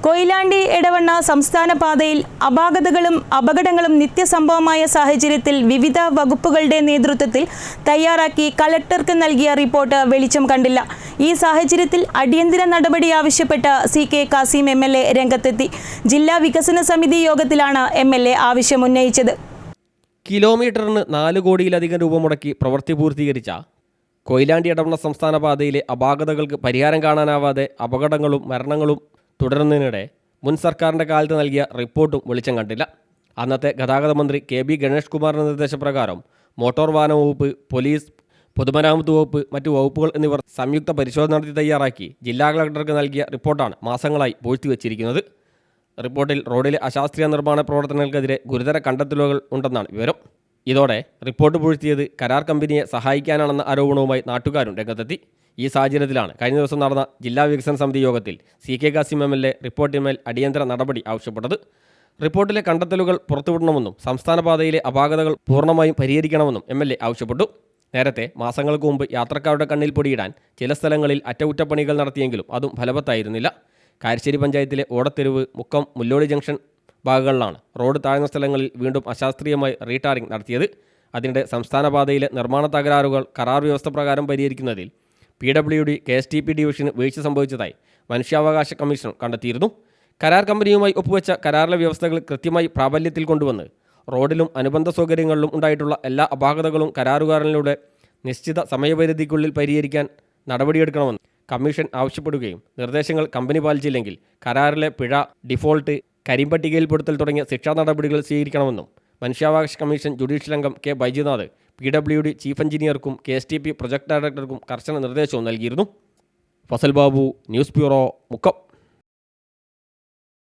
കൊയിലാണ്ടി എടവണ്ണ സംസ്ഥാന പാതയിൽ അപാകതകളും അപകടങ്ങളും നിത്യസംഭവമായ സാഹചര്യത്തിൽ വിവിധ വകുപ്പുകളുടെ നേതൃത്വത്തിൽ തയ്യാറാക്കി കളക്ടർക്ക് നൽകിയ റിപ്പോർട്ട് വെളിച്ചം കണ്ടില്ല. ഈ സാഹചര്യത്തിൽ അടിയന്തര നടപടി ആവശ്യപ്പെട്ട് CK കാസിം MLA രംഗത്തെത്തി. ജില്ലാ വികസന സമിതി യോഗത്തിലാണ് MLA ആവശ്യമുന്നയിച്ചത്. കിലോമീറ്ററിന് 4 കോടിയിലധികം രൂപ മുടക്കി പ്രവൃത്തി പൂർത്തീകരിച്ച കൊയിലാണ്ടി എടവണ്ണ സംസ്ഥാന പാതയിലെ അപാകതകൾക്ക് പരിഹാരം കാണാനാവാതെ അപകടങ്ങളും മരണങ്ങളും തുടരുന്നതിനിടെ മുൻ സർക്കാരിൻ്റെ കാലത്ത് നൽകിയ റിപ്പോർട്ടും വെളിച്ചം കണ്ടില്ല. അന്നത്തെ ഗതാഗത മന്ത്രി KB ഗണേഷ് കുമാറിൻ്റെ നിർദ്ദേശപ്രകാരം മോട്ടോർ വാഹന വകുപ്പ്, പോലീസ്, പൊതുമരാമത്ത് വകുപ്പ്, മറ്റു വകുപ്പുകൾ എന്നിവർ സംയുക്ത പരിശോധന നടത്തി തയ്യാറാക്കി ജില്ലാ കളക്ടർക്ക് നൽകിയ റിപ്പോർട്ടാണ് മാസങ്ങളായി പൂഴ്ത്തിവെച്ചിരിക്കുന്നത്. റിപ്പോർട്ടിൽ റോഡിലെ അശാസ്ത്രീയ നിർമ്മാണ പ്രവർത്തനങ്ങൾക്കെതിരെ ഗുരുതര കണ്ടെത്തലുകൾ ഉണ്ടെന്നാണ് വിവരം. ഇതോടെ റിപ്പോർട്ട് പൂഴ്ത്തിയത് കരാർ കമ്പനിയെ സഹായിക്കാനാണെന്ന ആരോപണവുമായി നാട്ടുകാരും രംഗത്തെത്തി. ഈ സാഹചര്യത്തിലാണ് കഴിഞ്ഞ ദിവസം നടന്ന ജില്ലാ വികസന സമിതി യോഗത്തിൽ CK കാസിം MLA റിപ്പോർട്ടിന്മേൽ അടിയന്തര നടപടി ആവശ്യപ്പെട്ടത്. റിപ്പോർട്ടിലെ കണ്ടെത്തലുകൾ പുറത്തുവിടണമെന്നും സംസ്ഥാന പാതയിലെ അപാകതകൾ പൂർണ്ണമായും പരിഹരിക്കണമെന്നും MLA ആവശ്യപ്പെട്ടു. നേരത്തെ മാസങ്ങൾക്ക് മുമ്പ് യാത്രക്കാരുടെ കണ്ണിൽ പൊടിയിടാൻ ചില സ്ഥലങ്ങളിൽ അറ്റകുറ്റപ്പണികൾ നടത്തിയെങ്കിലും അതും ഫലവത്തായിരുന്നില്ല. കാരശ്ശേരി പഞ്ചായത്തിലെ ഓടത്തെരുവ്, മുക്കം, മുല്ലോടി ജംഗ്ഷൻ ഭാഗങ്ങളിലാണ് റോഡ് താഴ്ന്ന സ്ഥലങ്ങളിൽ വീണ്ടും അശാസ്ത്രീയമായി റീടാറിംഗ് നടത്തിയത്. അതിനിടെ സംസ്ഥാന പാതയിലെ നിർമ്മാണ തകരാറുകൾ കരാർ വ്യവസ്ഥ പ്രകാരം പരിഹരിക്കുന്നതിൽ PWD KSTP ഡിവിഷന് വീഴ്ച സംഭവിച്ചതായി മനുഷ്യാവകാശ കമ്മീഷൻ കണ്ടെത്തിയിരുന്നു. കരാർ കമ്പനിയുമായി ഒപ്പുവെച്ച കരാറിലെ വ്യവസ്ഥകൾ കൃത്യമായി പ്രാബല്യത്തിൽ കൊണ്ടുവന്ന് റോഡിലും അനുബന്ധ സൗകര്യങ്ങളിലും ഉണ്ടായിട്ടുള്ള എല്ലാ അപാകതകളും കരാറുകാരനിലൂടെ നിശ്ചിത സമയപരിധിക്കുള്ളിൽ പരിഹരിക്കാൻ നടപടിയെടുക്കണമെന്ന് കമ്മീഷൻ ആവശ്യപ്പെടുകയും നിർദ്ദേശങ്ങൾ കമ്പനി പാലിച്ചില്ലെങ്കിൽ കരാറിലെ പിഴ, ഡിഫോൾട്ട്, കരിമ്പട്ടികയിൽപ്പെടുത്തൽ തുടങ്ങിയ ശിക്ഷാ നടപടികൾ സ്വീകരിക്കണമെന്നും മനുഷ്യാവകാശ കമ്മീഷൻ ജുഡീഷ്യൽ അംഗം K ബൈജുനാഥ് PWD ചീഫ് എഞ്ചിനീയർക്കും KSTP പ്രൊജക്ട് ഡയറക്ടർക്കും കർശന നിർദ്ദേശവും നൽകിയിരുന്നു. Fazal Babu, news bureau, Mukkam.